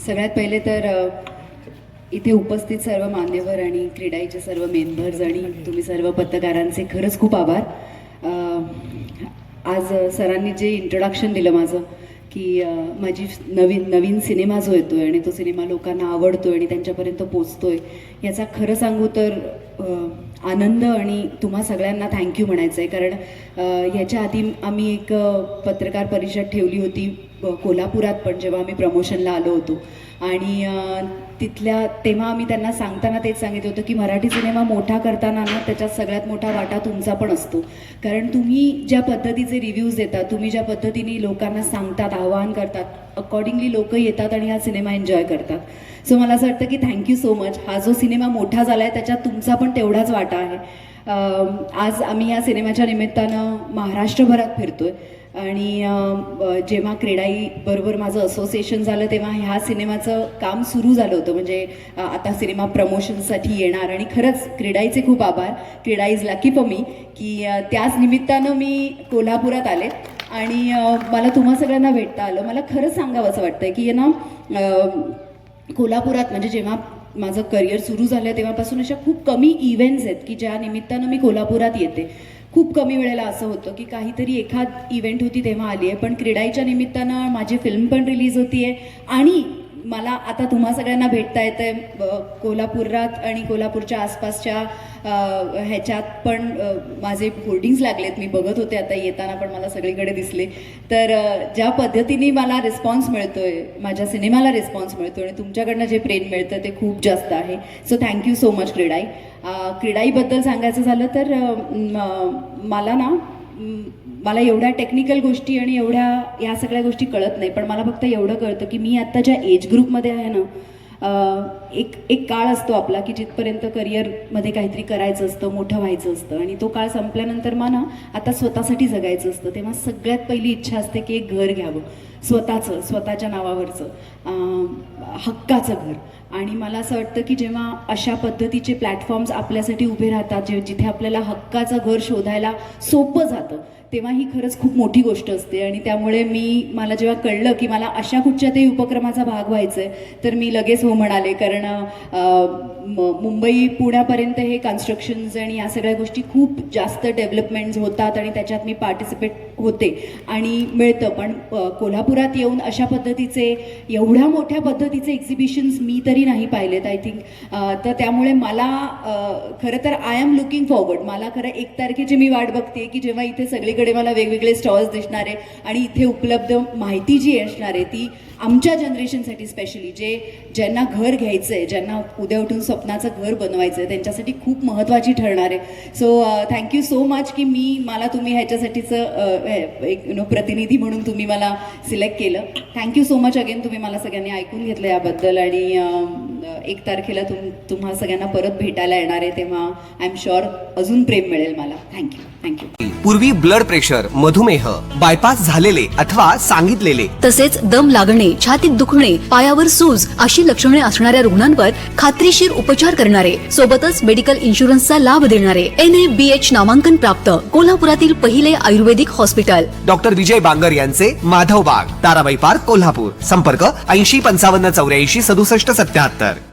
सगळ्यात पहिले तर इथे उपस्थित सर्व मान्यवर आणि क्रीडाईचे सर्व मेंबर्स आणि तुम्ही सर्व पत्रकारांचे खरंच खूप आभार. आज सरांनी जे इंट्रोडक्शन दिलं माझं की माझी नवीन सिनेमा जो येतोय आणि तो सिनेमा लोकांना आवडतोय आणि त्यांच्यापर्यंत पोचतोय, याचा खरं सांगू तर आनंद आणि तुम्हा सगळ्यांना थँक्यू म्हणायचं आहे. कारण ह्याच्या आधी आम्ही एक पत्रकार परिषद ठेवली होती कोल्हापुरात, पण जेव्हा आम्ही प्रमोशनला आलो होतो आणि तेव्हा आम्ही त्यांना सांगताना तेच सांगितलं होतं की मराठी सिनेमा मोठा करताना ना त्याच्यात सगळ्यात मोठा वाटा तुमचा पण असतो. कारण तुम्ही ज्या पद्धतीचे रिव्ह्यूज देतात, तुम्ही ज्या पद्धतीने लोकांना सांगतात, आवाहन करतात, अकॉर्डिंगली लोक येतात आणि हा सिनेमा एन्जॉय करतात. सो मला असं वाटतं की थँक्यू सो मच. हा जो सिनेमा मोठा झाला आहे त्याच्यात तुमचा पण तेवढाच वाटा आहे. आज आम्ही या सिनेमाच्या निमित्तानं महाराष्ट्रभरात फिरतोय आणि जेव्हा क्रीडाई बरोबर माझं असोसिएशन झालं तेव्हा ह्या सिनेमाचं काम सुरू झालं होतं. म्हणजे आता सिनेमा प्रमोशनसाठी येणार आणि खरंच क्रीडाईचे खूप आभार. क्रीडा इज लकी फॉर मी की त्याच निमित्तानं मी कोल्हापुरात आले आणि मला तुम्हा सगळ्यांना भेटता आलं. मला खरंच सांगावं असं वाटतं की ना कोल्हापुरात म्हणजे जेव्हा माझं करिअर सुरू झालं तेव्हापासून अशा खूप कमी इव्हेंट्स आहेत की ज्या निमित्तानं मी कोल्हापुरात येते. खूप कमी वेळेला असं होतं की काहीतरी एखाद इव्हेंट होती तेव्हा आली आहे, पण क्रीडाईच्या निमित्तानं माझी फिल्म पण रिलीज होती आहे आणि मला आता तुम्हा सगळ्यांना भेटता येतं आहे कोल्हापुरात आणि कोल्हापूरच्या आसपासच्या ह्याच्यात पण माझे होर्डिंग्स लागलेत. मी बघत होते आता येताना, पण मला सगळीकडे दिसले. तर ज्या पद्धतीने मला रिस्पॉन्स मिळतोय, माझ्या सिनेमाला रिस्पॉन्स मिळतोय आणि तुमच्याकडनं जे प्रेम मिळतं ते खूप जास्त आहे. So thank you so much CREDAI. क्रीडाईबद्दल सांगायचं झालं तर मला एवढ्या टेक्निकल गोष्टी आणि एवढ्या या सगळ्या गोष्टी कळत नाही, पण मला फक्त एवढं कळतं की मी आत्ता ज्या एज ग्रुपमध्ये आहे ना, एक काळ असतो आपला की जिथपर्यंत करिअरमध्ये काहीतरी करायचं असतं, मोठं व्हायचं असतं आणि तो काळ संपल्यानंतर मला आता स्वतःसाठी जगायचं असतं. तेव्हा सगळ्यात पहिली इच्छा असते की एक घर घ्यावं, स्वतःच्या नावावरचं हक्काचं घर. आणि मला असं वाटतं की जेव्हा अशा पद्धतीचे प्लॅटफॉर्म्स आपल्यासाठी उभे राहतात, जिथे आपल्याला हक्काचं घर शोधायला सोपं जातं, तेव्हा ही खरंच खूप मोठी गोष्ट असते. आणि त्यामुळे मला जेव्हा कळलं की मला अशा कुठच्या तरी उपक्रमाचा भाग व्हायचा आहे तर मी लगेच हो म्हणाले. कारण मुंबई पुण्यापर्यंत हे कन्स्ट्रक्शन्स आणि या सगळ्या गोष्टी खूप जास्त डेव्हलपमेंट्स होतात आणि त्याच्यात मी पार्टिसिपेट होते आणि मिळतं. पण कोल्हापुरात येऊन अशा पद्धतीचे एवढ्या मोठ्या पद्धतीचे एक्झिबिशन्स मी तरी नाही पाहिलेत आय थिंक. तर त्यामुळे मला खरं तर आय एम लुकिंग फॉरवर्ड. मला खरं 1 तारखेची मी वाट बघते की जेव्हा इथे सगळीकडे मला वेगवेगळे स्टॉल्स दिसणार आहे आणि इथे उपलब्ध माहिती जी असणार आहे ती आमच्या जनरेशनसाठी स्पेशली ज्यांना घर घ्यायचं आहे, ज्यांना उद्या उठून स्वप्नाचं घर बनवायचं आहे, त्यांच्यासाठी खूप महत्त्वाची ठरणार आहे. सो थँक्यू सो मच की मला तुम्ही ह्याच्यासाठीचं एक प्रतिनिधी म्हणून तुम्ही मला सिलेक्ट केलं. Thank you so much again. तुम्ही मला सगळ्यांनी ऐकून घेतलं याबद्दल आणि 1 तारखेला तुम्हा सगळ्यांना परत भेटायला येणार आहे तेव्हा आय एम शुअर अजून प्रेम मिळेल मला. थँक्यू. पूर्वी ब्लड प्रेशर, मधुमेह, बायपास झालेले अथवा सांगितलेले, तसेच दम लागणे, छातीत दुखणे, पायावर सूज अशी लक्षणे असणाऱ्या रुग्णांवर खात्रीशीर उपचार करणारे, सोबतच मेडिकल इन्शुरन्सचा लाभ देणारे NABH नामांकन प्राप्त कोल्हापुरातील पहिले आयुर्वेदिक हॉस्पिटल डॉक्टर विजय बांगर यांचे माधवबाग, ताराबाई पार्क, कोल्हापूर. संपर्क 80 55 84 67 77.